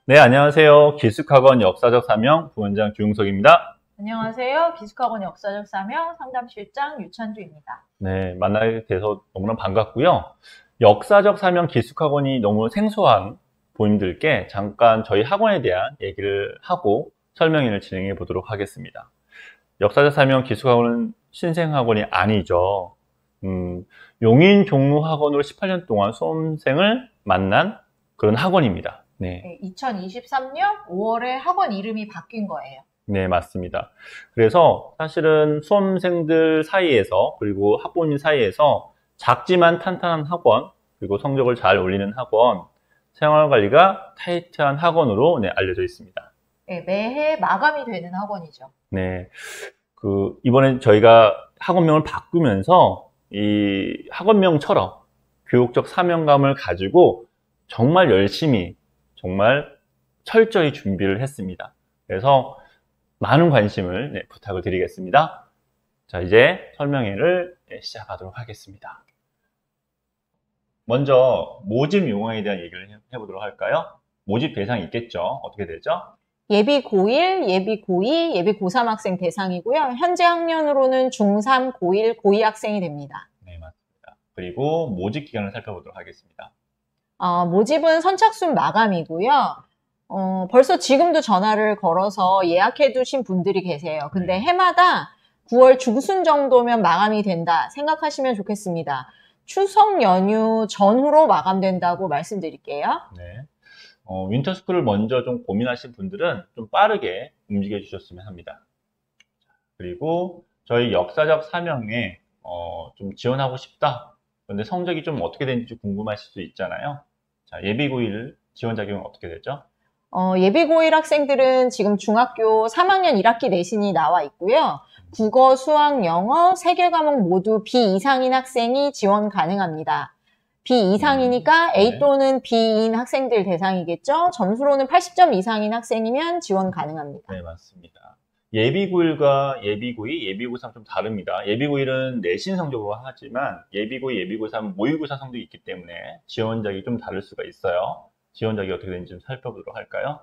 네, 안녕하세요. 기숙학원 역사적 사명 부원장 주용석입니다. 안녕하세요. 기숙학원 역사적 사명 상담실장 유찬주입니다. 네, 만나게 돼서 너무나 반갑고요. 역사적 사명 기숙학원이 너무 생소한 본인들께 잠깐 저희 학원에 대한 얘기를 하고 설명회를 진행해 보도록 하겠습니다. 역사적 사명 기숙학원은 신생학원이 아니죠. 용인 종로학원으로 18년 동안 수험생을 만난 그런 학원입니다. 네, 2023년 5월에 학원 이름이 바뀐 거예요. 네, 맞습니다. 그래서 사실은 수험생들 사이에서 그리고 학부모님 사이에서 작지만 탄탄한 학원, 그리고 성적을 잘 올리는 학원, 생활관리가 타이트한 학원으로 알려져 있습니다. 네, 매해 마감이 되는 학원이죠. 네, 이번에 저희가 학원명을 바꾸면서 이 학원명처럼 교육적 사명감을 가지고 정말 열심히, 정말 철저히 준비를 했습니다. 그래서 많은 관심을 부탁을 드리겠습니다. 자, 이제 설명회를 시작하도록 하겠습니다. 먼저 모집 요강에 대한 얘기를 해보도록 할까요? 모집 대상이 있겠죠? 어떻게 되죠? 예비 고1, 예비 고2, 예비 고3 학생 대상이고요. 현재 학년으로는 중3, 고1, 고2 학생이 됩니다. 네, 맞습니다. 그리고 모집 기간을 살펴보도록 하겠습니다. 모집은 선착순 마감이고요. 벌써 지금도 전화를 걸어서 예약해 두신 분들이 계세요. 근데 해마다 9월 중순 정도면 마감이 된다 생각하시면 좋겠습니다. 추석 연휴 전후로 마감된다고 말씀드릴게요. 네. 윈터스쿨을 먼저 좀 고민하신 분들은 좀 빠르게 움직여 주셨으면 합니다. 그리고 저희 역사적 사명에 좀 지원하고 싶다. 그런데 성적이 좀 어떻게 되는지 궁금하실 수 있잖아요. 자, 예비 고1 지원 자격은 어떻게 되죠? 예비 고1 학생들은 지금 중학교 3학년 1학기 내신이 나와 있고요. 국어, 수학, 영어, 세 개 과목 모두 B 이상인 학생이 지원 가능합니다. B 이상이니까 A 또는 B인 학생들 대상이겠죠. 점수로는 80점 이상인 학생이면 지원 가능합니다. 네, 맞습니다. 예비 고1과 예비 고2, 예비 고3 좀 다릅니다. 예비 고1은 내신 성적으로 하지만 예비 고2, 예비 고3은 모의고사 성적이 있기 때문에 지원자격이 좀 다를 수가 있어요. 지원자격이 어떻게 되는지 좀 살펴보도록 할까요?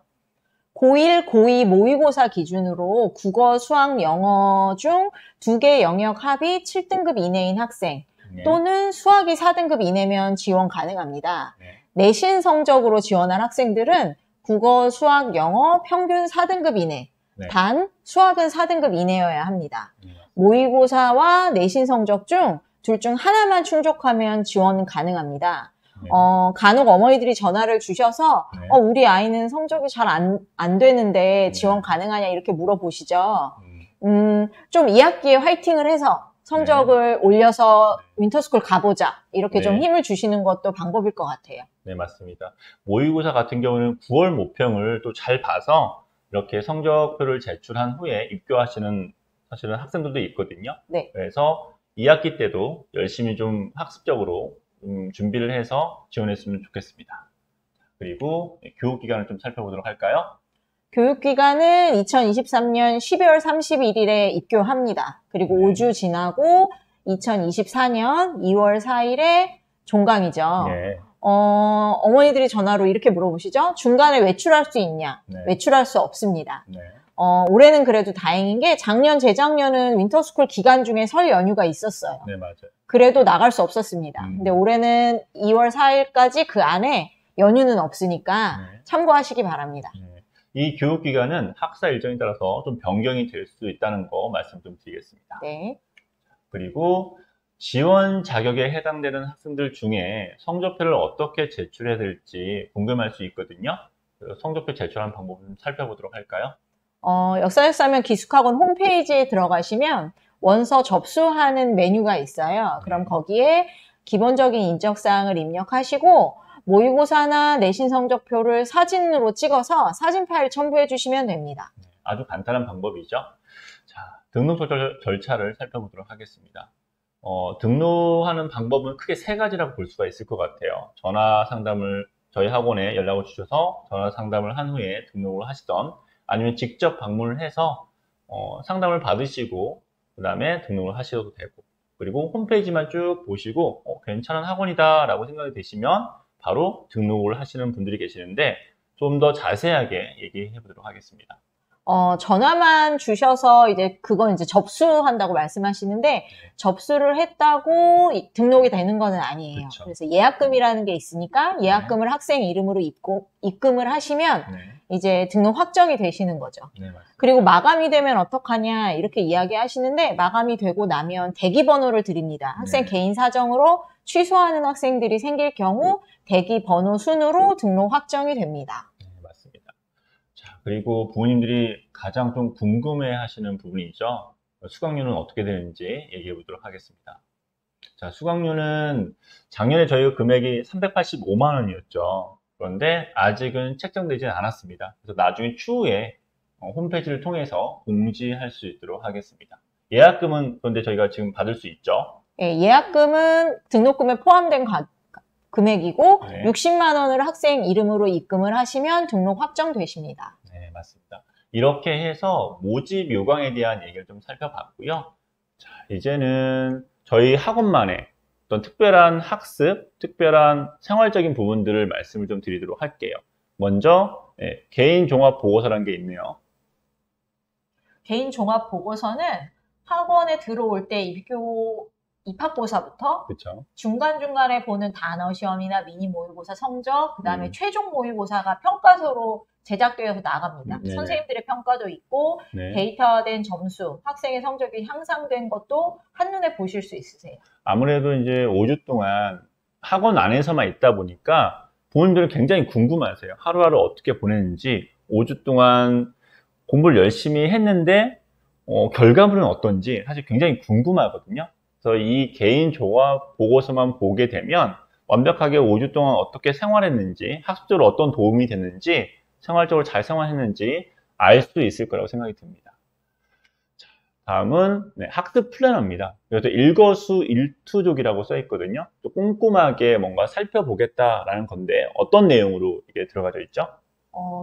고1, 고2 모의고사 기준으로 국어, 수학, 영어 중 2개 영역 합이 7등급 이내인 학생 또는 수학이 4등급 이내면 지원 가능합니다. 내신 성적으로 지원할 학생들은 국어, 수학, 영어 평균 4등급 이내, 단 수학은 4등급 이내여야 합니다. 모의고사와 내신 성적 중 둘 중 하나만 충족하면 지원 가능합니다. 간혹 어머니들이 전화를 주셔서 우리 아이는 성적이 잘 안 되는데 지원 가능하냐 이렇게 물어보시죠. 좀 2학기에 화이팅을 해서 성적을 올려서 윈터스쿨 가보자 이렇게 좀 힘을 주시는 것도 방법일 것 같아요. 네, 맞습니다. 모의고사 같은 경우는 9월 모평을 또 잘 봐서 이렇게 성적표를 제출한 후에 입교하시는 사실은 학생들도 있거든요. 네. 그래서 2학기 때도 열심히 좀 학습적으로 준비를 해서 지원했으면 좋겠습니다. 그리고 교육기간을 좀 살펴보도록 할까요? 교육기간은 2023년 12월 31일에 입교합니다. 그리고 5주 지나고 2024년 2월 4일에 종강이죠. 네. 어머니들이 전화로 이렇게 물어보시죠. 중간에 외출할 수 있냐? 외출할 수 없습니다. 올해는 그래도 다행인 게 작년, 재작년은 윈터스쿨 기간 중에 설 연휴가 있었어요. 네, 맞아요. 그래도 나갈 수 없었습니다. 근데 올해는 2월 4일까지 그 안에 연휴는 없으니까 참고하시기 바랍니다. 이 교육기간은 학사 일정에 따라서 좀 변경이 될 수 있다는 거 말씀 좀 드리겠습니다. 네. 그리고 지원 자격에 해당되는 학생들 중에 성적표를 어떻게 제출해야 될지 궁금할 수 있거든요. 성적표 제출하는 방법을 좀 살펴보도록 할까요? 역사적 사명 기숙학원 홈페이지에 들어가시면 원서 접수하는 메뉴가 있어요. 그럼 거기에 기본적인 인적사항을 입력하시고 모의고사나 내신 성적표를 사진으로 찍어서 사진 파일 첨부해 주시면 됩니다. 아주 간단한 방법이죠. 자, 등록 절차를 살펴보도록 하겠습니다. 등록하는 방법은 크게 세 가지라고 볼 수가 있을 것 같아요. 전화 상담을 저희 학원에 연락을 주셔서 전화 상담을 한 후에 등록을 하시던 아니면 직접 방문을 해서 상담을 받으시고 그 다음에 등록을 하셔도 되고 그리고 홈페이지만 쭉 보시고 괜찮은 학원이다 라고 생각이 되시면 바로 등록을 하시는 분들이 계시는데 좀 더 자세하게 얘기해 보도록 하겠습니다. 전화만 주셔서 이제 그건 이제 접수한다고 말씀하시는데 접수를 했다고 등록이 되는 거는 아니에요. 그쵸. 그래서 예약금이라는 게 있으니까 예약금을 학생 이름으로 입금을 하시면 네. 이제 등록 확정이 되시는 거죠. 네, 맞습니다. 그리고 마감이 되면 어떡하냐 이렇게 이야기하시는데 마감이 되고 나면 대기번호를 드립니다. 학생 네. 개인 사정으로 취소하는 학생들이 생길 경우 대기번호 순으로 등록 확정이 됩니다. 네, 맞습니다. 자, 그리고 부모님들이 가장 좀 궁금해 하시는 부분이죠. 수강료는 어떻게 되는지 얘기해 보도록 하겠습니다. 자, 수강료는 작년에 저희가 금액이 385만 원이었죠. 그런데 아직은 책정되지 않았습니다. 그래서 나중에 추후에 홈페이지를 통해서 공지할 수 있도록 하겠습니다. 예약금은 그런데 저희가 지금 받을 수 있죠. 예, 예약금은 등록금에 포함된 금액이고 네. 60만 원을 학생 이름으로 입금을 하시면 등록 확정되십니다. 네, 맞습니다. 이렇게 해서 모집 요강에 대한 얘기를 좀 살펴봤고요. 자, 이제는 저희 학원만의 어떤 특별한 학습, 특별한 생활적인 부분들을 말씀을 좀 드리도록 할게요. 먼저 개인 종합 보고서라는 게 있네요. 개인 종합 보고서는 학원에 들어올 때 입학고사부터 그렇죠. 중간중간에 보는 단어 시험이나 미니 모의고사 성적, 그 다음에 음. 최종 모의고사가 평가서로 제작되어서 나갑니다. 네네. 선생님들의 평가도 있고 네. 데이터화된 점수, 학생의 성적이 향상된 것도 한눈에 보실 수 있으세요. 아무래도 이제 5주 동안 학원 안에서만 있다 보니까 부모님들은 굉장히 궁금하세요. 하루하루 어떻게 보냈는지, 5주 동안 공부를 열심히 했는데 결과물은 어떤지 사실 굉장히 궁금하거든요. 그래서 이 개인 종합 보고서만 보게 되면 완벽하게 5주 동안 어떻게 생활했는지, 학습적으로 어떤 도움이 됐는지, 생활적으로 잘 생활했는지 알 수 있을 거라고 생각이 듭니다. 자, 다음은 학습 플래너입니다. 그래서 일거수일투족이라고 써 있거든요. 또 꼼꼼하게 뭔가 살펴보겠다라는 건데 어떤 내용으로 이게 들어가져 있죠?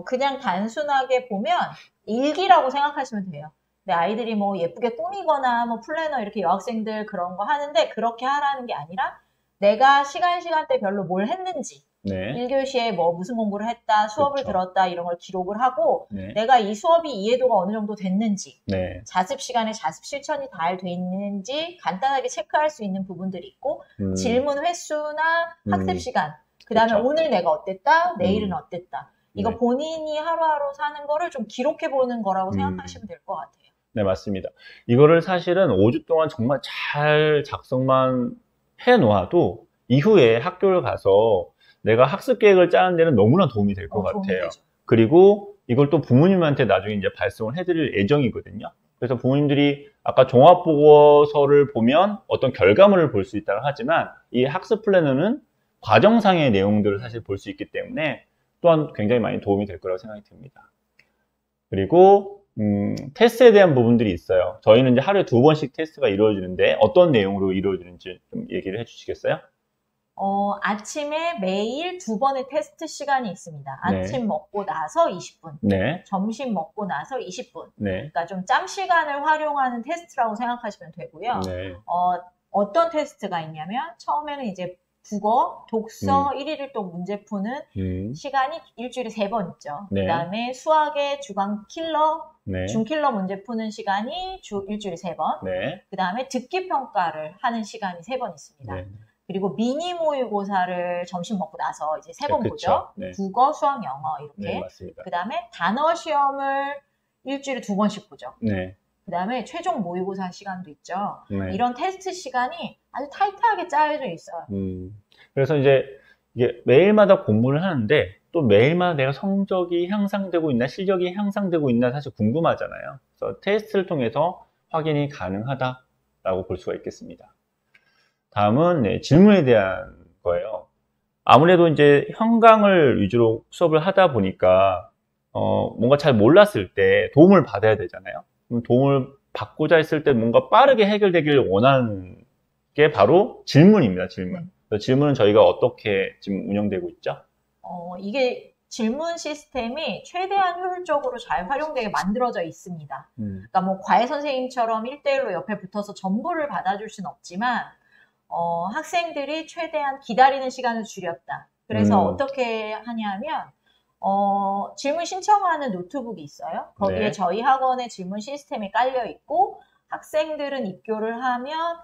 그냥 단순하게 보면 일기라고 생각하시면 돼요. 근데 아이들이 뭐 예쁘게 꾸미거나 뭐 플래너 이렇게 여학생들 그런 거 하는데 그렇게 하라는 게 아니라 내가 시간대별로 뭘 했는지 네. 1교시에 뭐 무슨 공부를 했다, 수업을 그쵸. 들었다 이런 걸 기록을 하고 네. 내가 이 수업이 이해도가 어느 정도 됐는지 네. 자습 시간에 자습 실천이 잘 돼 있는지 간단하게 체크할 수 있는 부분들이 있고 질문 횟수나 학습 시간 그 다음에 그쵸. 오늘 내가 어땠다, 내일은 어땠다 이거 네. 본인이 하루하루 사는 거를 좀 기록해보는 거라고 생각하시면 될 것 같아요. 네, 맞습니다. 이거를 사실은 5주 동안 정말 잘 작성만 해 놓아도 이후에 학교를 가서 내가 학습 계획을 짜는 데는 너무나 도움이 될 것 도움이 같아요. 되죠. 그리고 이걸 또 부모님한테 나중에 이제 발송을 해드릴 예정이거든요. 그래서 부모님들이 아까 종합보고서를 보면 어떤 결과물을 볼 수 있다고 하지만 이 학습 플래너는 과정상의 내용들을 사실 볼 수 있기 때문에 또한 굉장히 많이 도움이 될 거라고 생각이 듭니다. 그리고 테스트에 대한 부분들이 있어요. 저희는 이제 하루에 2번씩 테스트가 이루어지는데 어떤 내용으로 이루어지는지 좀 얘기를 해주시겠어요? 아침에 매일 2번의 테스트 시간이 있습니다. 네. 아침 먹고 나서 20분, 네, 점심 먹고 나서 20분. 네, 그러니까 좀 짬 시간을 활용하는 테스트라고 생각하시면 되고요. 네, 어떤 테스트가 있냐면 처음에는 이제 국어, 독서 1일 1동 문제 푸는 시간이 일주일에 3번 있죠. 네. 그 다음에 수학의 주간 킬러, 네, 중킬러 문제 푸는 시간이 일주일에 3번. 네, 그 다음에 듣기 평가를 하는 시간이 3번 있습니다. 네. 그리고 미니 모의고사를 점심 먹고 나서 이제 3번 네, 보죠. 그쵸. 네. 국어, 수학, 영어 이렇게. 네, 맞습니다. 그 다음에 단어 시험을 일주일에 2번씩 보죠. 네, 그 다음에 최종 모의고사 시간도 있죠. 네. 이런 테스트 시간이 아주 타이트하게 짜여져 있어요. 그래서 이제 이게 매일마다 공부를 하는데 또 매일마다 내가 성적이 향상되고 있나 실력이 향상되고 있나 사실 궁금하잖아요. 그래서 테스트를 통해서 확인이 가능하다라고 볼 수가 있겠습니다. 다음은 질문에 대한 거예요. 아무래도 이제 현강을 위주로 수업을 하다 보니까 뭔가 잘 몰랐을 때 도움을 받아야 되잖아요. 그럼 도움을 받고자 했을 때 뭔가 빠르게 해결되기를 원하는 게 바로 질문입니다. 질문. 그래서 질문은 저희가 어떻게 지금 운영되고 있죠? 이게 질문 시스템이 최대한 효율적으로 잘 활용되게 만들어져 있습니다. 그러니까 뭐 과외 선생님처럼 1대1로 옆에 붙어서 전부를 받아줄 수는 없지만 학생들이 최대한 기다리는 시간을 줄였다. 그래서 어떻게 하냐면 질문 신청하는 노트북이 있어요. 거기에 네. 저희 학원의 질문 시스템이 깔려 있고 학생들은 입교를 하면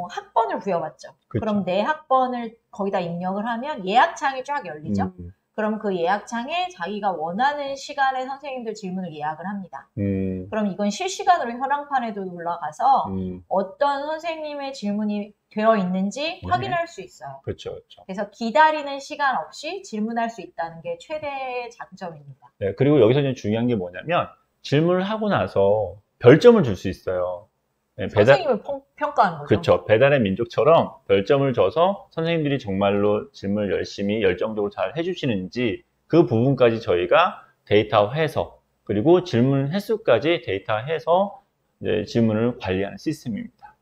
학번을 부여받죠. 그쵸. 그럼 내 학번을 거기다 입력을 하면 예약창이 쫙 열리죠. 그럼 그 예약창에 자기가 원하는 시간에 선생님들 질문을 예약을 합니다. 그럼 이건 실시간으로 현황판에도 올라가서 어떤 선생님의 질문이 되어 있는지 네. 확인할 수 있어요. 그렇죠, 그렇죠. 그래서 기다리는 시간 없이 질문할 수 있다는 게 최대의 장점입니다. 네, 그리고 여기서 이제 중요한 게 뭐냐면 질문을 하고 나서 별점을 줄 수 있어요. 네, 선생님을 평가하는 거죠. 그렇죠. 배달의 민족처럼 별점을 줘서 선생님들이 정말로 질문을 열심히 열정적으로 잘 해주시는지 그 부분까지 저희가 데이터화해서 그리고 질문 횟수까지 데이터화해서 이제 질문을 관리하는 시스템입니다.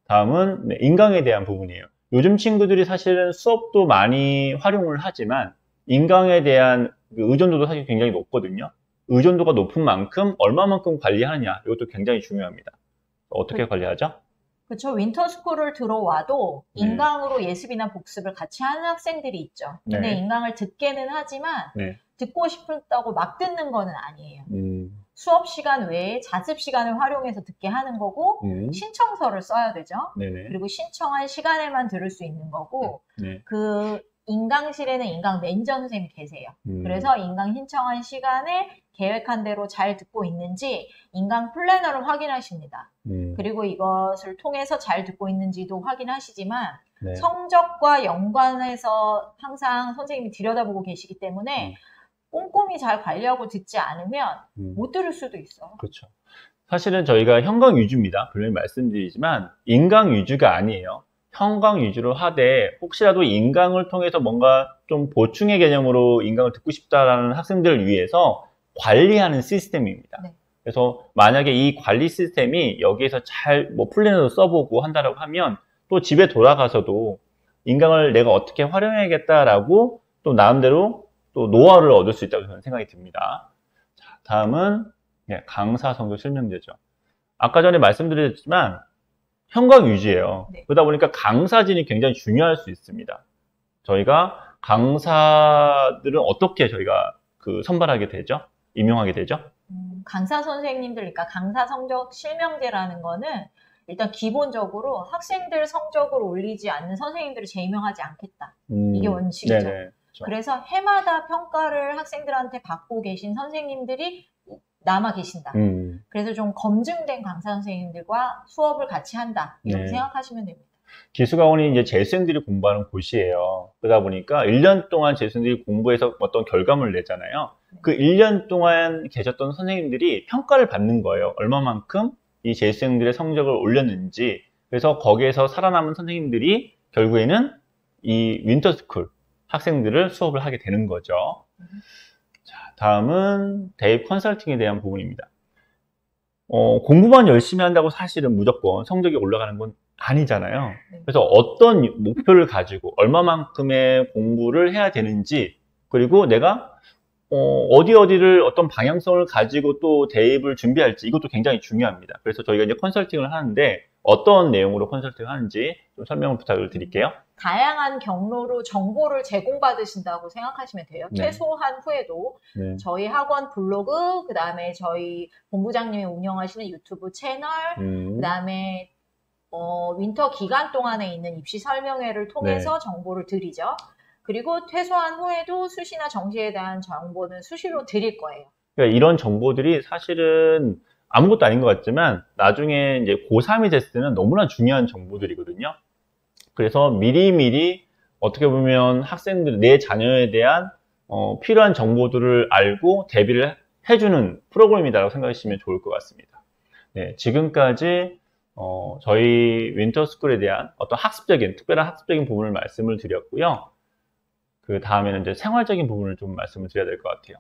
다음은 인강에 대한 부분이에요. 요즘 친구들이 사실은 수업도 많이 활용을 하지만 인강에 대한 의존도도 사실 굉장히 높거든요. 의존도가 높은 만큼 얼마만큼 관리하느냐 이것도 굉장히 중요합니다. 어떻게 관리하죠? 그렇죠. 윈터스쿨을 들어와도 인강으로 예습이나 복습을 같이 하는 학생들이 있죠. 근데 네. 인강을 듣게는 하지만 네. 듣고 싶다고 막 듣는 거는 아니에요. 수업 시간 외에 자습 시간을 활용해서 듣게 하는 거고 신청서를 써야 되죠. 네네. 그리고 신청한 시간에만 들을 수 있는 거고 네. 그 인강실에는 인강 매니저 선생님이 계세요. 그래서 인강 신청한 시간에 계획한 대로 잘 듣고 있는지 인강 플래너를 확인하십니다. 그리고 이것을 통해서 잘 듣고 있는지도 확인하시지만 네. 성적과 연관해서 항상 선생님이 들여다보고 계시기 때문에 꼼꼼히 잘 관리하고 듣지 않으면 못 들을 수도 있어요. 그렇죠. 사실은 저희가 현강 위주입니다. 분명히 말씀드리지만 인강 위주가 아니에요. 현강 위주로 하되 혹시라도 인강을 통해서 뭔가 좀 보충의 개념으로 인강을 듣고 싶다라는 학생들을 위해서 관리하는 시스템입니다. 네. 그래서 만약에 이 관리 시스템이 여기에서 잘 플랜으로 써보고 한다라고 하면 또 집에 돌아가서도 인강을 내가 어떻게 활용해야겠다라고 또 나름대로 또 노하우를 얻을 수 있다고 저는 생각이 듭니다. 자, 다음은 강사 성적 실명제죠. 아까 전에 말씀드렸지만 현강 위주예요. 네. 그러다 보니까 강사진이 굉장히 중요할 수 있습니다. 저희가 강사들은 어떻게 저희가 선발하게 되죠? 임용하게 되죠? 강사 선생님들, 그러니까 강사 성적 실명제라는 거는 일단 기본적으로 학생들 성적을 올리지 않는 선생님들을 재임용하지 않겠다. 이게 원칙이죠. 네네, 그렇죠. 그래서 해마다 평가를 학생들한테 받고 계신 선생님들이 남아 계신다. 그래서 좀 검증된 강사 선생님들과 수업을 같이 한다. 이렇게 생각하시면 됩니다. 기수강원이 이제 재수생들이 공부하는 곳이에요. 그러다 보니까 1년 동안 재수생들이 공부해서 어떤 결과물을 내잖아요. 그 1년 동안 계셨던 선생님들이 평가를 받는 거예요. 얼마만큼 이 재수생들의 성적을 올렸는지. 그래서 거기에서 살아남은 선생님들이 결국에는 이 윈터스쿨 학생들을 수업을 하게 되는 거죠. 자, 다음은 대입 컨설팅에 대한 부분입니다. 공부만 열심히 한다고 사실은 무조건 성적이 올라가는 건 아니잖아요. 그래서 어떤 목표를 가지고 얼마만큼의 공부를 해야 되는지, 그리고 내가 어디를 어떤 방향성을 가지고 또 대입을 준비할지, 이것도 굉장히 중요합니다. 그래서 저희가 이제 컨설팅을 하는데 어떤 내용으로 컨설팅을 하는지 좀 설명을 부탁을 드릴게요. 다양한 경로로 정보를 제공받으신다고 생각하시면 돼요. 네. 퇴소한 후에도 저희 학원 블로그, 그 다음에 저희 본부장님이 운영하시는 유튜브 채널, 그 다음에 윈터 기간 동안에 있는 입시 설명회를 통해서 정보를 드리죠. 그리고 퇴소한 후에도 수시나 정시에 대한 정보는 수시로 드릴 거예요. 그러니까 이런 정보들이 사실은 아무것도 아닌 것 같지만 나중에 이제 고3이 됐을 때는 너무나 중요한 정보들이거든요. 그래서 미리미리 어떻게 보면 학생들, 내 자녀에 대한 필요한 정보들을 알고 대비를 해주는 프로그램이라고 생각하시면 좋을 것 같습니다. 네, 지금까지 저희 윈터스쿨에 대한 어떤 특별한 학습적인 부분을 말씀을 드렸고요. 그 다음에는 이제 생활적인 부분을 좀 말씀을 드려야 될 것 같아요.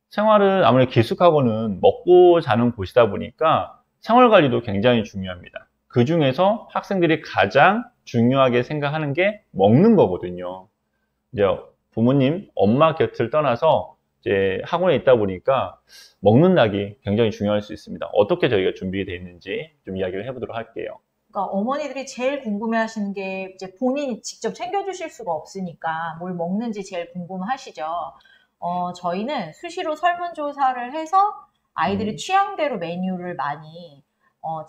생활은 아무래도 기숙학원은 먹고 자는 곳이다 보니까 생활 관리도 굉장히 중요합니다. 그 중에서 학생들이 가장 중요하게 생각하는 게 먹는 거거든요. 이제 부모님, 엄마 곁을 떠나서 이제 학원에 있다 보니까 먹는 낙이 굉장히 중요할 수 있습니다. 어떻게 저희가 준비되어 있는지 좀 이야기를 해보도록 할게요. 그러니까 어머니들이 제일 궁금해하시는 게 이제 본인이 직접 챙겨주실 수가 없으니까 뭘 먹는지 제일 궁금하시죠. 저희는 수시로 설문조사를 해서 아이들이 취향대로 메뉴를 많이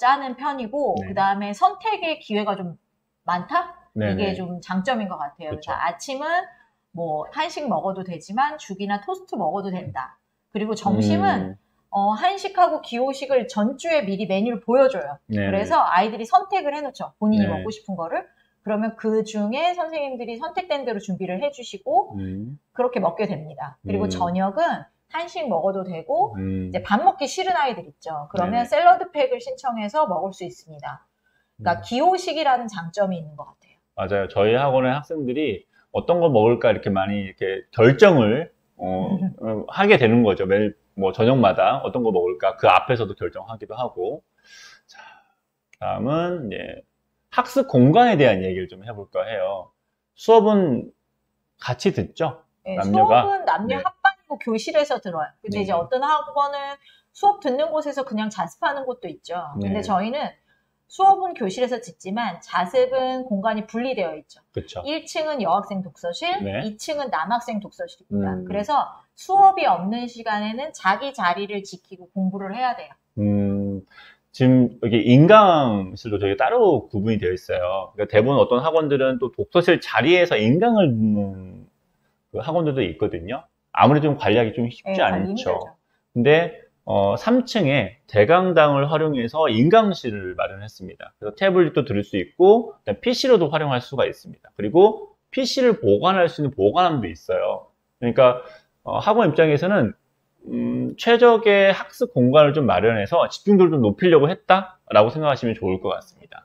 짜는 편이고 네. 그 다음에 선택의 기회가 좀 많다? 네네. 이게 좀 장점인 것 같아요. 그쵸. 그래서 아침은 뭐 한식 먹어도 되지만 죽이나 토스트 먹어도 된다. 그리고 점심은 한식하고 기호식을 전주에 미리 메뉴를 보여줘요. 네네. 그래서 아이들이 선택을 해놓죠. 본인이 네. 먹고 싶은 거를. 그러면 그 중에 선생님들이 선택된 대로 준비를 해주시고 그렇게 먹게 됩니다. 그리고 저녁은 한식 먹어도 되고 이제 밥 먹기 싫은 아이들 있죠. 그러면 네네. 샐러드 팩을 신청해서 먹을 수 있습니다. 그러니까 기호식이라는 장점이 있는 것 같아요. 맞아요. 저희 학원의 학생들이 어떤 거 먹을까 이렇게 많이 이렇게 결정을 하게 되는 거죠. 매일 뭐 저녁마다 어떤 거 먹을까 그 앞에서도 결정하기도 하고. 자, 다음은 이제 학습 공간에 대한 얘기를 좀 해볼까 해요. 수업은 같이 듣죠? 네, 남녀가. 수업은 남녀 네. 합반이고 교실에서 들어요. 근데 이제 어떤 학원은 수업 듣는 곳에서 그냥 자습하는 곳도 있죠. 근데 네. 저희는 수업은 교실에서 듣지만 자습은 공간이 분리되어 있죠. 그렇죠. 1층은 여학생 독서실, 네. 2층은 남학생 독서실입니다. 그래서 수업이 없는 시간에는 자기 자리를 지키고 공부를 해야 돼요. 지금 여기 인강실도 저희 따로 구분이 되어 있어요. 그러니까 대부분 어떤 학원들은 또 독서실 자리에서 인강을 듣는 그 학원들도 있거든요. 아무래도 좀 관리하기 좀 쉽지 않죠. 힘들죠. 근데 3층에 대강당을 활용해서 인강실을 마련했습니다. 그래서 태블릿도 들을 수 있고 PC로도 활용할 수가 있습니다. 그리고 PC를 보관할 수 있는 보관함도 있어요. 그러니까 학원 입장에서는 최적의 학습 공간을 좀 마련해서 집중도를 좀 높이려고 했다라고 생각하시면 좋을 것 같습니다.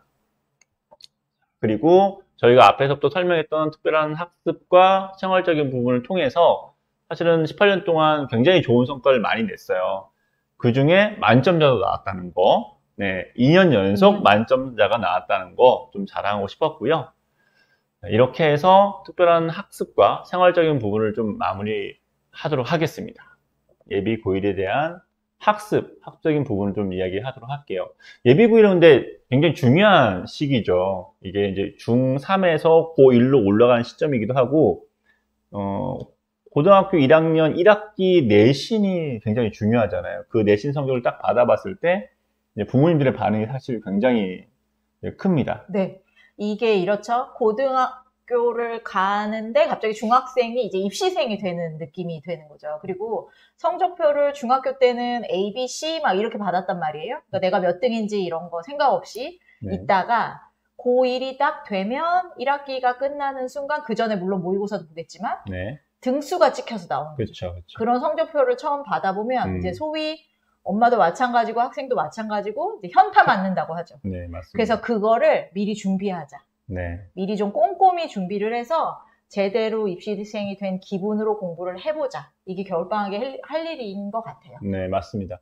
그리고 저희가 앞에서부터 설명했던 특별한 학습과 생활적인 부분을 통해서 사실은 18년 동안 굉장히 좋은 성과를 많이 냈어요. 그 중에 만점자도 나왔다는 거, 네, 2년 연속 만점자가 나왔다는 거 좀 자랑하고 싶었고요. 이렇게 해서 특별한 학습과 생활적인 부분을 좀 마무리하도록 하겠습니다. 예비 고1에 대한 학습적인 부분을 좀 이야기하도록 할게요. 예비 고1은 근데 굉장히 중요한 시기죠. 이게 이제 중3에서 고1로 올라가는 시점이기도 하고, 고등학교 1학년 1학기 내신이 굉장히 중요하잖아요. 그 내신 성적을 딱 받아봤을 때 이제 부모님들의 반응이 사실 굉장히 큽니다. 네, 이게 이렇죠. 고등학교를 가는데 갑자기 중학생이 이제 입시생이 되는 느낌이 되는 거죠. 그리고 성적표를 중학교 때는 A, B, C 막 이렇게 받았단 말이에요. 그러니까 내가 몇 등인지 이런 거 생각 없이 있다가 고1이 딱 되면 1학기가 끝나는 순간 그 전에 물론 모의고사도 보겠지만 등수가 찍혀서 나오는 거죠. 그렇죠. 그런 성적표를 처음 받아보면 이제 소위 엄마도 마찬가지고 학생도 마찬가지고 이제 현타 맞는다고 하죠. 네, 맞습니다. 그래서 그거를 미리 준비하자. 네. 미리 좀 꼼꼼히 준비를 해서 제대로 입시생이 된 기분으로 공부를 해보자. 이게 겨울방학에 할 일인 것 같아요. 네, 맞습니다.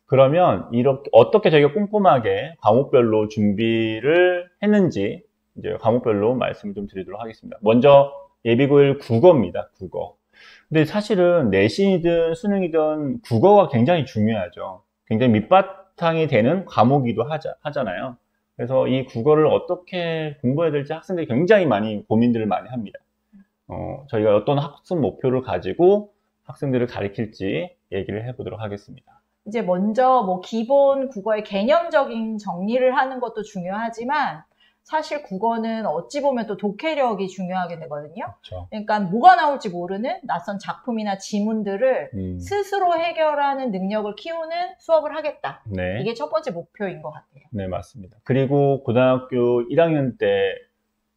그러면 이렇게 어떻게 저희가 꼼꼼하게 과목별로 준비를 했는지 이제 과목별로 말씀을 좀 드리도록 하겠습니다. 먼저 예비고1 국어입니다. 국어. 근데 사실은 내신이든 수능이든 국어가 굉장히 중요하죠. 굉장히 밑바탕이 되는 과목이기도 하잖아요. 그래서 이 국어를 어떻게 공부해야 될지 학생들이 굉장히 많이 고민들을 많이 합니다. 저희가 어떤 학습 목표를 가지고 학생들을 가르칠지 얘기를 해보도록 하겠습니다. 이제 먼저 뭐 기본 국어의 개념적인 정리를 하는 것도 중요하지만 사실 국어는 어찌 보면 또 독해력이 중요하게 되거든요. 그렇죠. 그러니까 뭐가 나올지 모르는 낯선 작품이나 지문들을 스스로 해결하는 능력을 키우는 수업을 하겠다. 네. 이게 첫 번째 목표인 것 같아요. 네, 맞습니다. 그리고 고등학교 1학년 때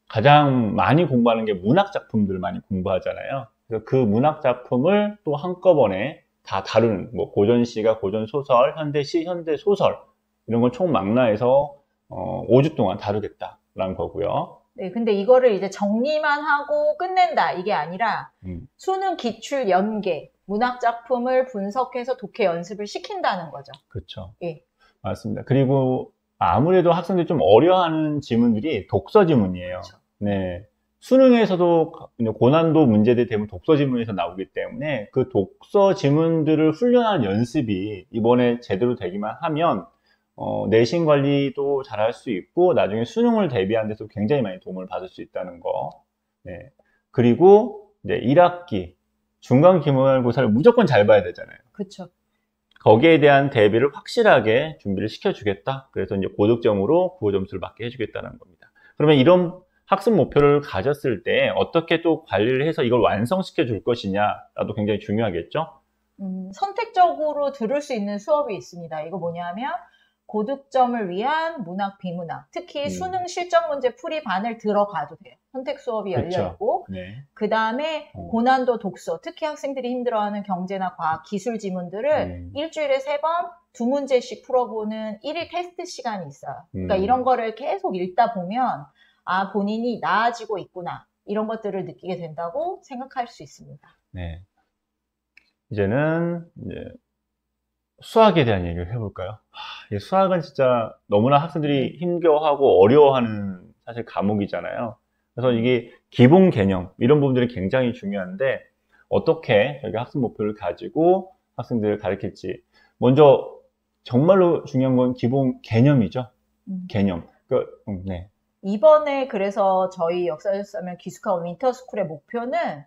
가장 많이 공부하는 게 문학 작품들을 많이 공부하잖아요. 그래서 그 문학 작품을 또 한꺼번에 다 다루는, 뭐 고전시가 고전소설, 현대시, 현대소설 이런 걸 총망라해서 5주 동안 다루겠다라는 거고요. 네, 근데 이거를 이제 정리만 하고 끝낸다 이게 아니라 수능 기출 연계, 문학 작품을 분석해서 독해 연습을 시킨다는 거죠. 그렇죠. 예. 맞습니다. 그리고 아무래도 학생들이 좀 어려워하는 지문들이 독서 지문이에요. 그렇죠. 네. 수능에서도 고난도 문제들이 대부분 독서 지문에서 나오기 때문에 그 독서 지문들을 훈련하는 연습이 이번에 제대로 되기만 하면 내신 관리도 잘할 수 있고 나중에 수능을 대비하는 데서 굉장히 많이 도움을 받을 수 있다는 거. 네. 그리고 이제 1학기 중간 기말고사를 무조건 잘 봐야 되잖아요. 그쵸. 거기에 대한 대비를 확실하게 준비를 시켜주겠다. 그래서 이제 고득점으로 국어 점수를 맞게 해주겠다는 겁니다. 그러면 이런 학습 목표를 가졌을 때 어떻게 또 관리를 해서 이걸 완성시켜 줄 것이냐도 굉장히 중요하겠죠? 선택적으로 들을 수 있는 수업이 있습니다. 이거 뭐냐면 고득점을 위한 문학, 비문학, 특히 수능 실전 문제 풀이반을 들어가도 돼요. 선택 수업이 열려있고 네. 그 다음에 고난도 독서, 특히 학생들이 힘들어하는 경제나 과학, 기술 지문들을 일주일에 3번 2문제씩 풀어보는 1일 테스트 시간이 있어요. 그러니까 이런 거를 계속 읽다 보면 아, 본인이 나아지고 있구나. 이런 것들을 느끼게 된다고 생각할 수 있습니다. 네. 이제는 이제 수학에 대한 얘기를 해볼까요? 수학은 진짜 너무나 학생들이 힘겨워하고 어려워하는 사실 과목이잖아요. 그래서 이게 기본 개념 이런 부분들이 굉장히 중요한데 어떻게 저희가 학습 목표를 가지고 학생들을 가르칠지 먼저 정말로 중요한 건 기본 개념이죠. 개념. 네. 이번에 그래서 저희 역사교사면 기숙학 윈터스쿨의 목표는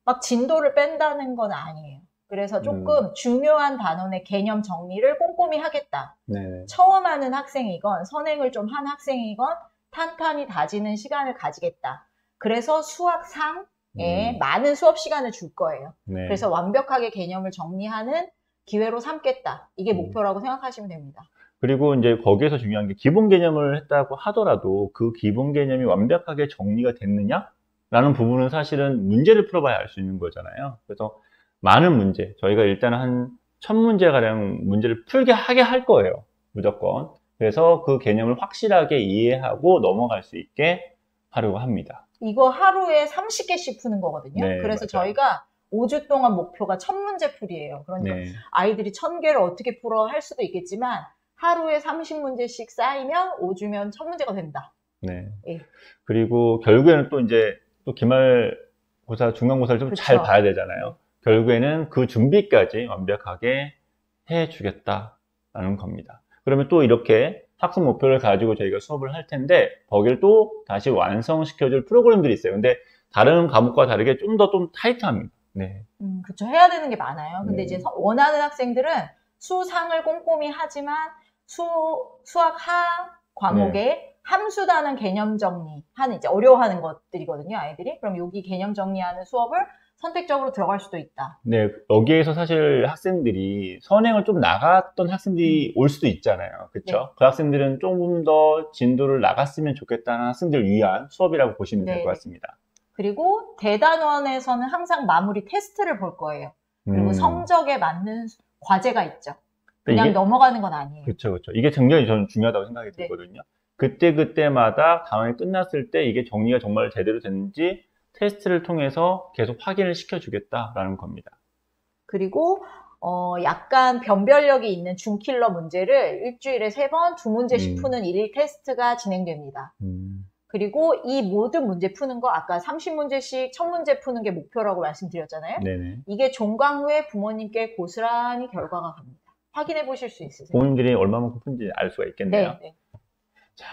막 진도를 뺀다는 건 아니에요. 그래서 조금 중요한 단원의 개념 정리를 꼼꼼히 하겠다. 네. 처음 하는 학생이건 선행을 좀 한 학생이건 탄탄히 다지는 시간을 가지겠다. 그래서 수학상에 많은 수업 시간을 줄 거예요. 네. 그래서 완벽하게 개념을 정리하는 기회로 삼겠다. 이게 목표라고 생각하시면 됩니다. 그리고 이제 거기에서 중요한 게 기본 개념을 했다고 하더라도 그 기본 개념이 완벽하게 정리가 됐느냐라는 부분은 사실은 문제를 풀어봐야 알 수 있는 거잖아요. 그래서 많은 문제, 저희가 일단 한 1000문제가량 문제를 풀게 하게 할 거예요. 무조건. 그래서 그 개념을 확실하게 이해하고 넘어갈 수 있게 하려고 합니다. 이거 하루에 30개씩 푸는 거거든요. 네, 그래서 맞아요. 저희가 5주 동안 목표가 1000문제 풀이에요. 그러니까 네. 아이들이 1000개를 어떻게 풀어 할 수도 있겠지만 하루에 30문제씩 쌓이면 5주면 1000문제가 된다. 네. 예. 그리고 결국에는 또 이제 또 기말고사, 중간고사를 좀 잘 봐야 되잖아요. 결국에는 그 준비까지 완벽하게 해주겠다라는 겁니다. 그러면 또 이렇게 학습 목표를 가지고 저희가 수업을 할 텐데 거기를 또 다시 완성시켜줄 프로그램들이 있어요. 근데 다른 과목과 다르게 좀 더 타이트합니다. 네. 그렇죠. 해야 되는 게 많아요. 근데 네. 이제 원하는 학생들은 수상을 꼼꼼히 하지만 수학 하 과목에 함수다는 개념 정리하는 이제 어려워하는 것들이거든요, 아이들이. 그럼 여기 개념 정리하는 수업을 선택적으로 들어갈 수도 있다. 네, 여기에서 사실 학생들이 선행을 좀 나갔던 학생들이 올 수도 있잖아요. 그렇죠? 네. 그 학생들은 조금 더 진도를 나갔으면 좋겠다는 학생들 위한 수업이라고 보시면 될 것 같습니다. 그리고 대단원에서는 항상 마무리 테스트를 볼 거예요. 그리고 성적에 맞는 과제가 있죠. 그냥 넘어가는 건 아니에요. 그렇죠, 그렇죠. 이게 굉장히 저는 중요하다고 생각이 들거든요. 그때마다 단원이 끝났을 때 이게 정리가 정말 제대로 됐는지 테스트를 통해서 계속 확인을 시켜주겠다라는 겁니다. 그리고 약간 변별력이 있는 중킬러 문제를 일주일에 3번 2문제씩 푸는 1일 테스트가 진행됩니다. 그리고 이 모든 문제 푸는 거 아까 30문제씩 1000문제 푸는 게 목표라고 말씀드렸잖아요. 네네. 이게 종강 후에 부모님께 고스란히 결과가 갑니다. 확인해 보실 수 있으세요? 부모님들이 얼마만큼 푼지 알 수가 있겠네요. 네. 자,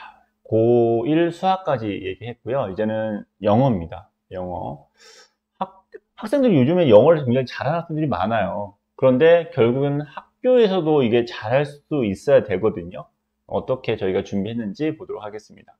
고1 수학까지 얘기했고요. 이제는 영어입니다. 영어. 학생들이 요즘에 영어를 굉장히 잘하는 학생들이 많아요. 그런데 결국은 학교에서도 이게 잘할 수 있어야 되거든요. 어떻게 저희가 준비했는지 보도록 하겠습니다.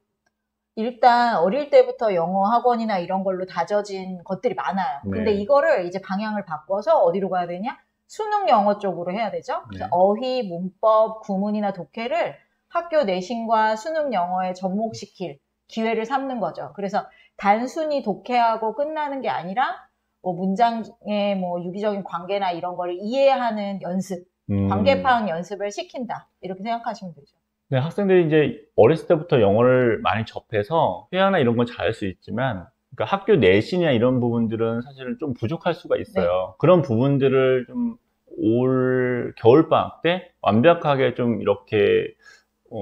일단 어릴 때부터 영어 학원이나 이런 걸로 다져진 것들이 많아요. 근데 이거를 이제 방향을 바꿔서 어디로 가야 되냐? 수능 영어 쪽으로 해야 되죠. 그래서 어휘, 문법, 구문이나 독해를 학교 내신과 수능 영어에 접목시킬 기회를 삼는 거죠. 그래서 단순히 독해하고 끝나는 게 아니라 문장의 유기적인 관계나 이런 거를 이해하는 연습, 관계 파악 연습을 시킨다. 이렇게 생각하시면 되죠. 네, 학생들이 이제 어렸을 때부터 영어를 많이 접해서 회화나 이런 건 잘할 수 있지만 그러니까 학교 내신이나 이런 부분들은 사실은 좀 부족할 수가 있어요. 그런 부분들을 좀 올 겨울방학 때 완벽하게 좀 이렇게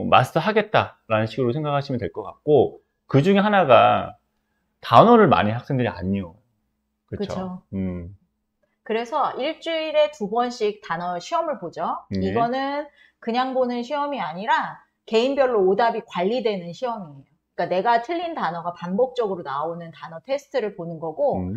마스터하겠다라는 식으로 생각하시면 될 것 같고 그 중에 하나가 단어를 많이 학생들이 안 외워요. 그렇죠. 그래서 일주일에 2번씩 단어 시험을 보죠. 이거는 그냥 보는 시험이 아니라 개인별로 오답이 관리되는 시험이에요. 그러니까 내가 틀린 단어가 반복적으로 나오는 단어 테스트를 보는 거고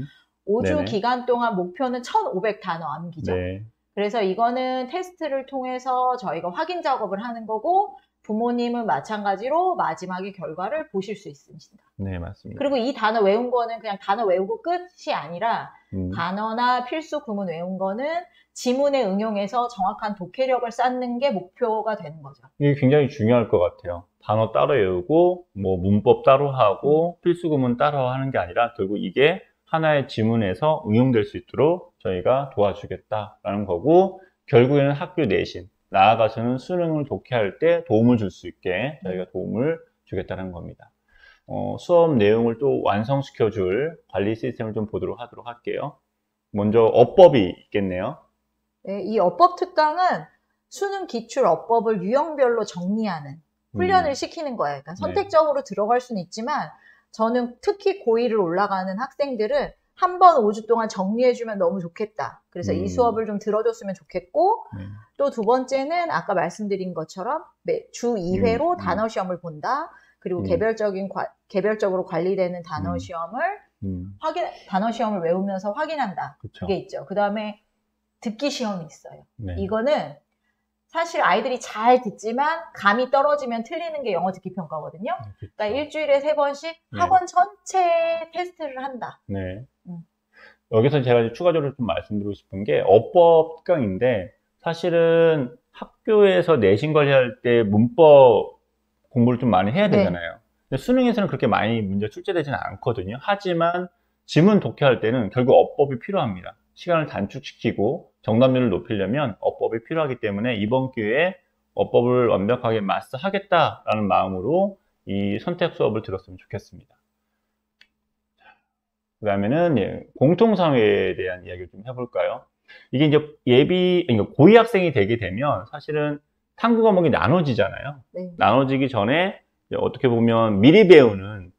5주 네네. 기간 동안 목표는 1,500단어 암기죠. 네. 그래서 이거는 테스트를 통해서 저희가 확인 작업을 하는 거고 부모님은 마찬가지로 마지막에 결과를 보실 수 있습니다. 네, 맞습니다. 그리고 이 단어 외운 거는 그냥 단어 외우고 끝이 아니라 단어나 필수 구문 외운 거는 지문에 응용해서 정확한 독해력을 쌓는 게 목표가 되는 거죠. 이게 굉장히 중요할 것 같아요. 단어 따로 외우고 뭐 문법 따로 하고 필수 구문 따로 하는 게 아니라 결국 이게 하나의 지문에서 응용될 수 있도록 저희가 도와주겠다라는 거고, 결국에는 학교 내신, 나아가서는 수능을 독해할 때 도움을 줄 수 있게 저희가 도움을 주겠다는 겁니다. 수업 내용을 또 완성시켜줄 관리 시스템을 좀 보도록 하도록 할게요. 먼저 어법이 있겠네요. 네, 이 어법 특강은 수능 기출 어법을 유형별로 정리하는 훈련을 시키는 거예요. 그러니까 선택적으로 들어갈 수는 있지만 저는 특히 고1을 올라가는 학생들은 한 번 5주 동안 정리해주면 너무 좋겠다. 그래서 이 수업을 좀 들어줬으면 좋겠고 또 두 번째는 아까 말씀드린 것처럼 주 2회로 단어 시험을 본다. 그리고 개별적으로 관리되는 단어 시험을 단어 시험을 외우면서 확인한다. 그쵸. 그게 있죠. 그 다음에 듣기 시험이 있어요. 네. 이거는 사실 아이들이 잘 듣지만 감이 떨어지면 틀리는 게 영어 듣기 평가거든요. 그러니까 일주일에 3번씩 학원 전체 테스트를 한다. 네. 여기서 제가 추가적으로 좀 말씀드리고 싶은 게 어법 특강인데, 사실은 학교에서 내신 관리할 때 문법 공부를 좀 많이 해야 되잖아요. 근데 수능에서는 그렇게 많이 문제 출제되지는 않거든요. 하지만 지문 독해할 때는 결국 어법이 필요합니다. 시간을 단축시키고 정답률을 높이려면 어법이 필요하기 때문에 이번 기회에 어법을 완벽하게 마스터하겠다라는 마음으로 이 선택 수업을 들었으면 좋겠습니다. 그 다음에는 공통사회에 대한 이야기를 좀 해볼까요? 이게 이제 그러니까 고2 학생이 되게 되면 사실은 탐구 과목이 나눠지잖아요. 나눠지기 전에 어떻게 보면 미리 배우는,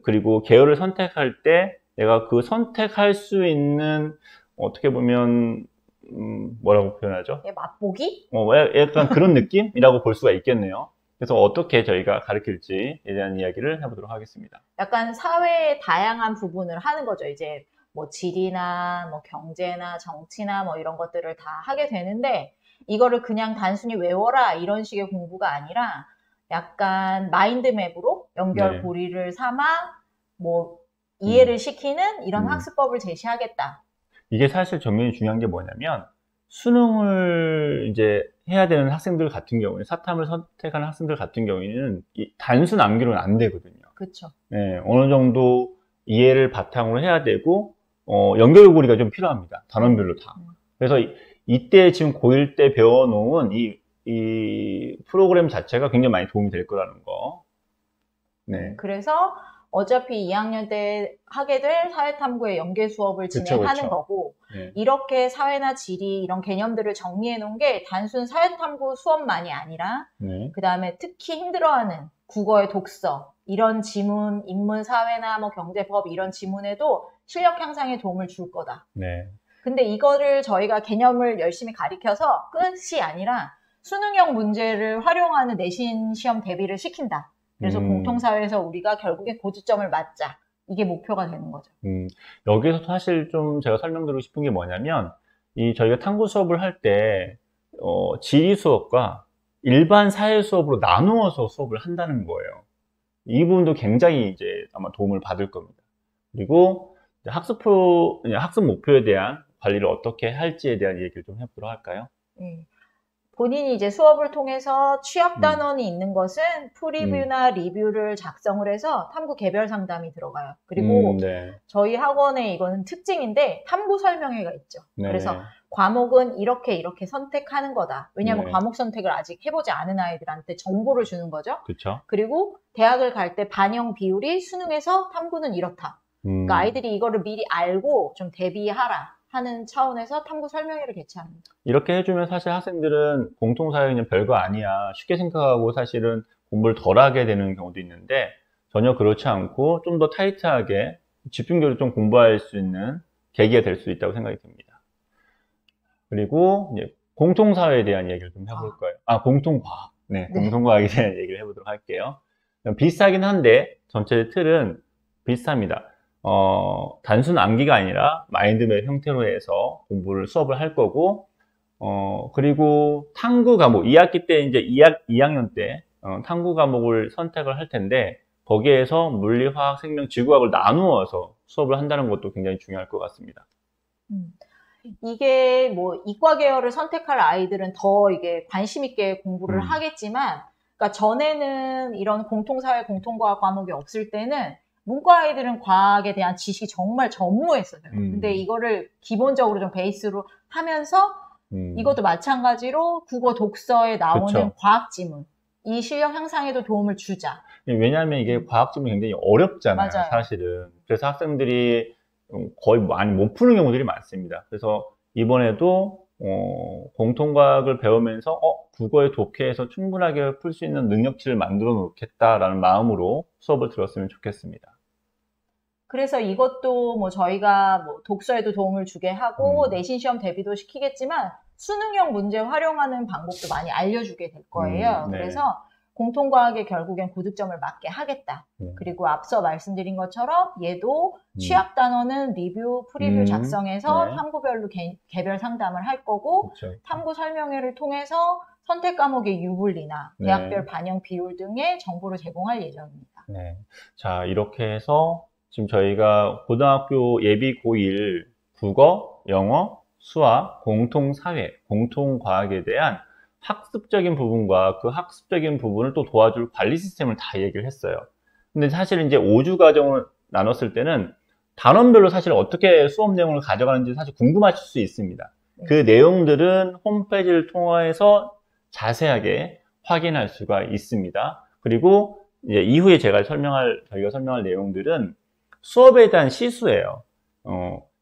그리고 계열을 선택할 때 내가 그 선택할 수 있는, 어떻게 보면 뭐라고 표현하죠? 맛보기? 약간 그런 느낌이라고 볼 수가 있겠네요. 그래서 어떻게 저희가 가르칠지에 대한 이야기를 해보도록 하겠습니다. 약간 사회의 다양한 부분을 하는 거죠. 이제 뭐 지리나 뭐 경제나 정치나 뭐 이런 것들을 다 하게 되는데, 이거를 그냥 단순히 외워라 이런 식의 공부가 아니라 약간 마인드맵으로 연결고리를 삼아 뭐 이해를 시키는 이런 학습법을 제시하겠다. 이게 사실 정말 중요한 게 뭐냐면, 수능을 이제 해야 되는 학생들 같은 경우에, 사탐을 선택하는 학생들 같은 경우에는 단순 암기로는 안 되거든요. 그렇죠. 네, 어느 정도 이해를 바탕으로 해야 되고, 연결고리가 좀 필요합니다. 단원별로 다. 그래서 이때 지금 고1 때 배워놓은 이 프로그램 자체가 굉장히 많이 도움이 될 거라는 거. 네. 그래서 어차피 2학년 때 하게 될 사회탐구의 연계 수업을 진행하는 거고, 이렇게 사회나 지리 이런 개념들을 정리해 놓은 게 단순 사회탐구 수업만이 아니라 그 다음에 특히 힘들어하는 국어의 독서, 이런 지문, 인문, 사회나 뭐 경제법 이런 지문에도 실력 향상에 도움을 줄 거다. 근데 이거를 저희가 개념을 열심히 가르쳐서 끝이 아니라 수능형 문제를 활용하는 내신 시험 대비를 시킨다. 그래서 공통사회에서 우리가 결국에 고지점을 맞자. 이게 목표가 되는 거죠. 여기서 사실 좀 제가 설명드리고 싶은 게 뭐냐면, 저희가 탐구 수업을 할 때, 지리 수업과 일반 사회 수업으로 나누어서 수업을 한다는 거예요. 이 부분도 굉장히 이제 아마 도움을 받을 겁니다. 그리고 학습 목표에 대한 관리를 어떻게 할지에 대한 얘기를 좀 해보도록 할까요? 본인이 이제 수업을 통해서 취약 단원이 있는 것은 프리뷰나 리뷰를 작성을 해서 탐구 개별 상담이 들어가요. 그리고 저희 학원에 이거는 특징인데 탐구 설명회가 있죠. 그래서 과목은 이렇게 선택하는 거다. 왜냐하면 과목 선택을 아직 해보지 않은 아이들한테 정보를 주는 거죠. 그쵸? 그리고 대학을 갈 때 반영 비율이 수능에서 탐구는 이렇다. 그러니까 아이들이 이거를 미리 알고 좀 대비하라 하는 차원에서 탐구 설명회를 개최합니다. 이렇게 해주면 사실 학생들은 공통사회 그냥 별거 아니야 쉽게 생각하고 사실은 공부를 덜 하게 되는 경우도 있는데, 전혀 그렇지 않고 좀 더 타이트하게 집중적으로 좀 공부할 수 있는 계기가 될 수 있다고 생각이 듭니다. 그리고 이제 공통사회에 대한 얘기를 좀 해볼 거예요. 공통과학. 네, 네. 공통과학에 대한 얘기를 해보도록 할게요. 비슷하긴 한데, 전체 틀은 비슷합니다. 단순 암기가 아니라 마인드맵 형태로 해서 수업을 할 거고, 그리고 탐구 과목, 2학기 때 이제 2학년 때, 탐구 과목을 선택을 할 텐데, 거기에서 물리, 화학, 생명, 지구학을 나누어서 수업을 한다는 것도 굉장히 중요할 것 같습니다. 이게 뭐 이과 계열을 선택할 아이들은 더 이게 관심 있게 공부를 하겠지만, 그러니까 전에는 이런 공통사회, 공통과학 과목이 없을 때는 문과 아이들은 과학에 대한 지식이 정말 전무했어요. 근데 이거를 기본적으로 좀 베이스로 하면서 이것도 마찬가지로 국어 독서에 나오는 그쵸. 과학 지문, 이 실력 향상에도 도움을 주자. 왜냐하면 이게 과학 지문이 굉장히 어렵잖아요, 맞아요. 사실은. 그래서 학생들이 거의 많이 못 푸는 경우들이 많습니다. 그래서 이번에도 공통과학을 배우면서 국어에 독해해서 충분하게 풀 수 있는 능력치를 만들어 놓겠다라는 마음으로 수업을 들었으면 좋겠습니다. 그래서 이것도 뭐 저희가 뭐 독서에도 도움을 주게 하고 내신 시험 대비도 시키겠지만 수능형 문제 활용하는 방법도 많이 알려주게 될 거예요. 네. 그래서 공통과학에 결국엔 고득점을 맞게 하겠다. 그리고 앞서 말씀드린 것처럼 얘도 취약 단어는 리뷰, 프리뷰 작성해서 네. 탐구별로 개별 상담을 할 거고 그쵸. 탐구 설명회를 통해서 선택 과목의 유불리나 네. 대학별 반영 비율 등의 정보를 제공할 예정입니다. 네. 자, 이렇게 해서 지금 저희가 고등학교 예비 고1 국어, 영어, 수학, 공통사회, 공통과학에 대한 학습적인 부분과 그 학습적인 부분을 또 도와줄 관리 시스템을 다 얘기를 했어요. 근데 사실 이제 5주 과정을 나눴을 때는 단원별로 사실 어떻게 수업 내용을 가져가는지 사실 궁금하실 수 있습니다. 그 내용들은 홈페이지를 통해서 자세하게 확인할 수가 있습니다. 그리고 이제 이후에 저희가 설명할 내용들은 수업에 대한 시수예요.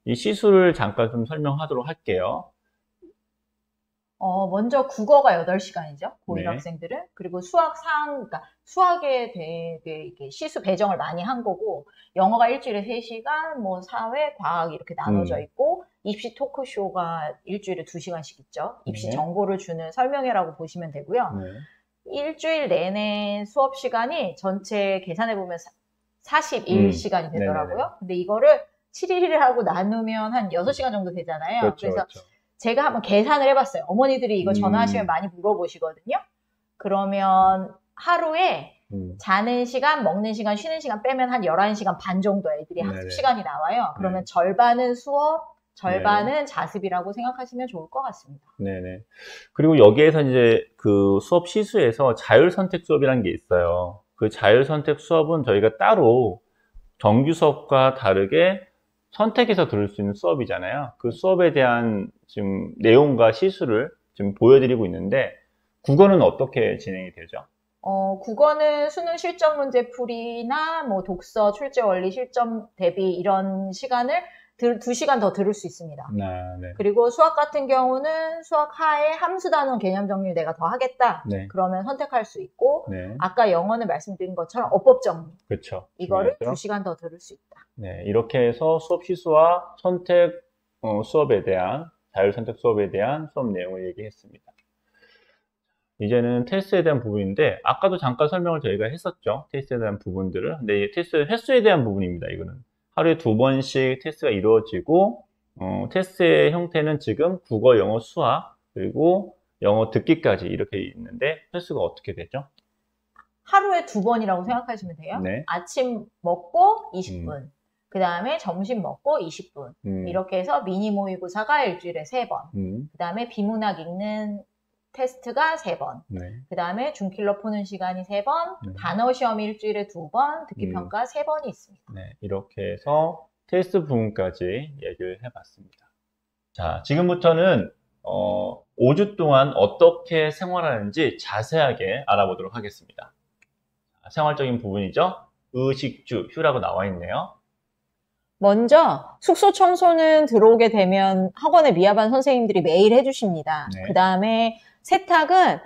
이 시수를 잠깐 좀 설명하도록 할게요. 먼저 국어가 8시간이죠. 고1 네. 학생들은. 그리고 그러니까 수학에 대해 이렇게 시수 배정을 많이 한 거고, 영어가 일주일에 3시간, 뭐 사회, 과학 이렇게 나눠져 있고, 입시 토크쇼가 일주일에 2시간씩 있죠. 입시 네. 정보를 주는 설명회라고 보시면 되고요. 일주일 내내 수업 시간이 전체 계산해보면 41시간이 되더라고요. 네네네. 근데 이거를 7일을 하고 나누면 한 6시간 정도 되잖아요. 그렇죠, 그래서 그렇죠. 제가 한번 계산을 해봤어요. 어머니들이 이거 전화하시면 많이 물어보시거든요. 그러면 하루에 자는 시간, 먹는 시간, 쉬는 시간 빼면 한 11시간 반 정도 애들이 학습 네네. 시간이 나와요. 그러면 절반은 수업, 절반은 자습이라고 생각하시면 좋을 것 같습니다. 네네. 그리고 여기에서 이제 그 수업 시수에서 자율선택 수업이라는 게 있어요. 그 자율선택 수업은 저희가 따로 정규 수업과 다르게 선택해서 들을 수 있는 수업이잖아요. 그 수업에 대한 지금 내용과 시수를 지금 보여드리고 있는데, 국어는 어떻게 진행이 되죠? 국어는 수능 실전 문제 풀이나 뭐 독서, 출제 원리, 실전 대비 이런 시간을 2시간 더 들을 수 있습니다. 네. 그리고 수학 같은 경우는 수학 하에 함수 단원 개념 정리 내가 더 하겠다. 네. 그러면 선택할 수 있고, 네. 아까 영어는 말씀드린 것처럼 어법 정리. 그렇죠. 이거를 중요하죠. 2시간 더 들을 수 있다. 네, 이렇게 해서 수업 시수와 선택 수업에 대한, 자율선택 수업에 대한 수업 내용을 얘기했습니다. 이제는 테스트에 대한 부분인데, 아까도 잠깐 설명을 저희가 했었죠. 테스트에 대한 부분들을. 근데 이 테스트 횟수에 대한 부분입니다. 이거는 하루에 2번씩 테스트가 이루어지고, 테스트의 형태는 지금 국어, 영어, 수학, 그리고 영어 듣기까지 이렇게 있는데, 횟수가 어떻게 되죠? 하루에 2번이라고 생각하시면 돼요. 네. 아침 먹고 20분. 그 다음에 점심 먹고 20분. 이렇게 해서 미니 모의고사가 일주일에 3번. 그 다음에 비문학 읽는 테스트가 3번. 네. 그 다음에 중킬러 푸는 시간이 3번. 단어 시험이 일주일에 2번. 듣기평가 3번이 있습니다. 네, 이렇게 해서 테스트 부분까지 얘기를 해봤습니다. 자, 지금부터는 5주 동안 어떻게 생활하는지 자세하게 알아보도록 하겠습니다. 생활적인 부분이죠. 의식주, 휴라고 나와 있네요. 먼저 숙소 청소는 들어오게 되면 학원의 미아반 선생님들이 매일 해주십니다. 네. 그 다음에 세탁은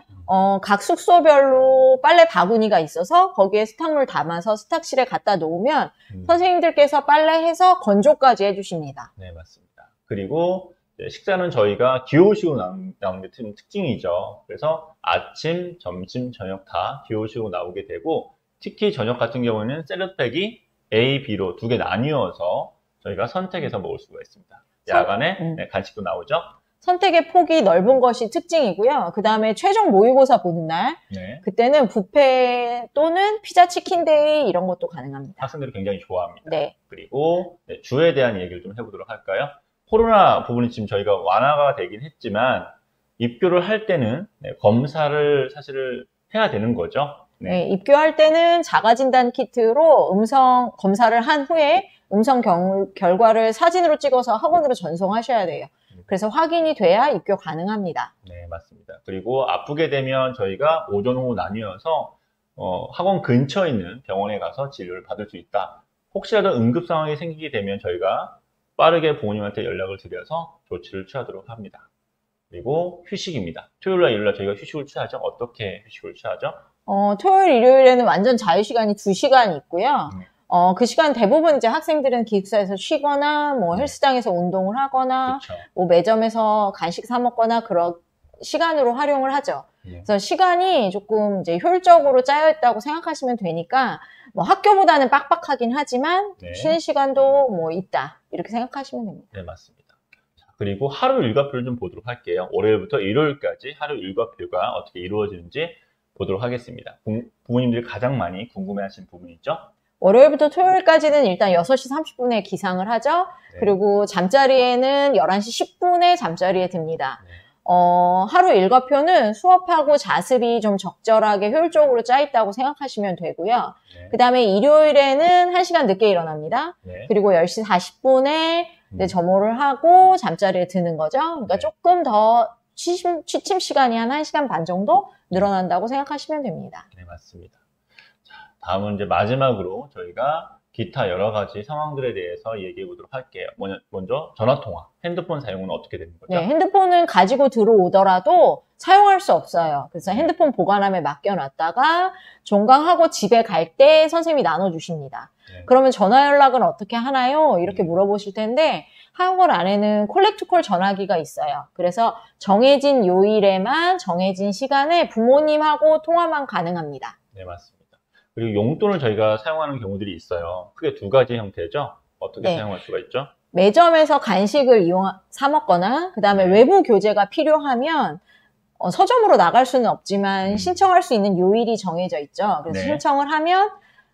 각 숙소별로 빨래 바구니가 있어서 거기에 세탁물 담아서 세탁실에 갖다 놓으면 선생님들께서 빨래해서 건조까지 해주십니다. 네, 맞습니다. 그리고 식사는 저희가 기호식으로 나오는 게 특징이죠. 그래서 아침, 점심, 저녁 다 기호식으로 나오게 되고, 특히 저녁 같은 경우에는 샐러드팩이 A, B로 두 개 나뉘어서 저희가 선택해서 먹을 수가 있습니다. 야간에 간식도 나오죠. 선택의 폭이 넓은 것이 특징이고요. 그 다음에 최종 모의고사 보는 날, 그때는 뷔페 또는 피자 치킨 데이 이런 것도 가능합니다. 학생들이 굉장히 좋아합니다. 네. 그리고 주에 대한 얘기를 좀 해보도록 할까요? 코로나 부분이 지금 저희가 완화가 되긴 했지만 입교를 할 때는 검사를 사실 해야 되는 거죠. 네, 입교할 때는 자가진단 키트로 음성 검사를 한 후에 음성 결과를 사진으로 찍어서 학원으로 전송하셔야 돼요. 그래서 확인이 돼야 입교 가능합니다. 네, 맞습니다. 그리고 아프게 되면 저희가 오전, 오후 나뉘어서 학원 근처에 있는 병원에 가서 진료를 받을 수 있다. 혹시라도 응급 상황이 생기게 되면 저희가 빠르게 부모님한테 연락을 드려서 조치를 취하도록 합니다. 그리고 휴식입니다. 토요일날, 일요일날 저희가 휴식을 취하죠. 어떻게 휴식을 취하죠? 토요일, 일요일에는 완전 자유시간이 2시간 있고요. 그 시간 대부분 이제 학생들은 기숙사에서 쉬거나, 뭐 헬스장에서 운동을 하거나, 그쵸. 뭐 매점에서 간식 사 먹거나 그런 시간으로 활용을 하죠. 그래서 시간이 조금 이제 효율적으로 짜여 있다고 생각하시면 되니까, 뭐 학교보다는 빡빡하긴 하지만 쉬는 시간도 뭐 있다 이렇게 생각하시면 됩니다. 네, 맞습니다. 자, 그리고 하루 일과표를 좀 보도록 할게요. 월요일부터 일요일까지 하루 일과표가 어떻게 이루어지는지 보도록 하겠습니다. 부모님들이 가장 많이 궁금해하시는 부분이죠. 월요일부터 토요일까지는 일단 6시 30분에 기상을 하죠. 그리고 잠자리에는 11시 10분에 잠자리에 듭니다. 하루 일과표는 수업하고 자습이 좀 적절하게 효율적으로 짜있다고 생각하시면 되고요. 그 다음에 일요일에는 1시간 늦게 일어납니다. 그리고 10시 40분에 이제 점호를 하고 잠자리에 드는 거죠. 그러니까 조금 더 취침 시간이 한 1시간 반 정도 늘어난다고 생각하시면 됩니다. 네, 맞습니다. 자, 다음은 이제 마지막으로 저희가 기타 여러 가지 상황들에 대해서 얘기해 보도록 할게요. 먼저 전화통화, 핸드폰 사용은 어떻게 되는 거죠? 네, 핸드폰은 가지고 들어오더라도 사용할 수 없어요. 그래서 핸드폰 보관함에 맡겨놨다가 종강하고 집에 갈 때 선생님이 나눠주십니다. 그러면 전화 연락은 어떻게 하나요? 이렇게 물어보실 텐데 학원 안에는 콜렉트콜 전화기가 있어요. 그래서 정해진 요일에만 정해진 시간에 부모님하고 통화만 가능합니다. 네, 맞습니다. 그리고 용돈을 저희가 사용하는 경우들이 있어요. 크게 두 가지 형태죠. 어떻게 사용할 수가 있죠? 매점에서 간식을 사 먹거나 그 다음에 외부 교재가 필요하면 서점으로 나갈 수는 없지만 신청할 수 있는 요일이 정해져 있죠. 그래서 신청을 하면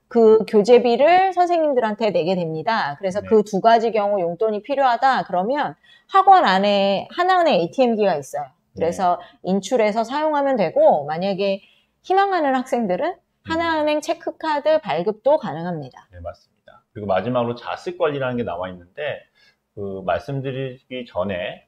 그 교재비를 선생님들한테 내게 됩니다. 그래서 그 두 가지 경우 용돈이 필요하다 그러면 학원 안에 하나은행 ATM기가 있어요. 그래서 인출해서 사용하면 되고 만약에 희망하는 학생들은 하나은행 체크카드 발급도 가능합니다. 네, 맞습니다. 그리고 마지막으로 자습 관리라는 게 나와 있는데 말씀드리기 전에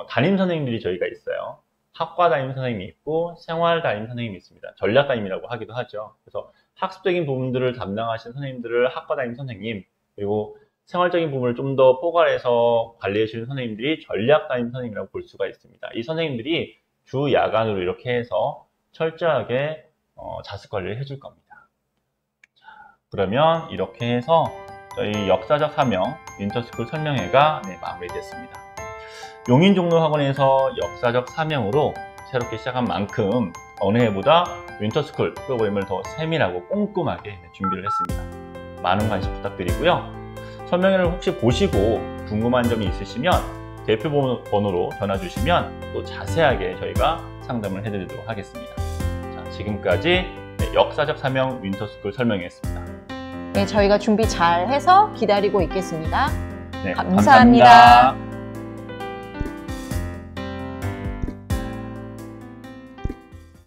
담임 선생님들이 저희가 있어요. 학과 담임 선생님이 있고 생활 담임 선생님이 있습니다. 전략 담임이라고 하기도 하죠. 그래서 학습적인 부분들을 담당하시는 선생님들을 학과 담임 선생님, 그리고 생활적인 부분을 좀 더 포괄해서 관리해 주시는 선생님들이 전략 담임 선생님이라고 볼 수가 있습니다. 이 선생님들이 주 야간으로 이렇게 해서 철저하게 자습 관리를 해줄 겁니다. 자, 그러면 이렇게 해서 저희 역사적 사명 윈터스쿨 설명회가 마무리됐습니다. 용인종로학원에서 역사적 사명으로 새롭게 시작한 만큼 어느 해보다 윈터스쿨 프로그램을 더 세밀하고 꼼꼼하게 준비를 했습니다. 많은 관심 부탁드리고요. 설명회를 혹시 보시고 궁금한 점이 있으시면 대표 번호로 전화 주시면 또 자세하게 저희가 상담을 해드리도록 하겠습니다. 자, 지금까지 역사적 사명 윈터스쿨 설명회였습니다. 네, 저희가 준비 잘 해서 기다리고 있겠습니다. 네, 감사합니다.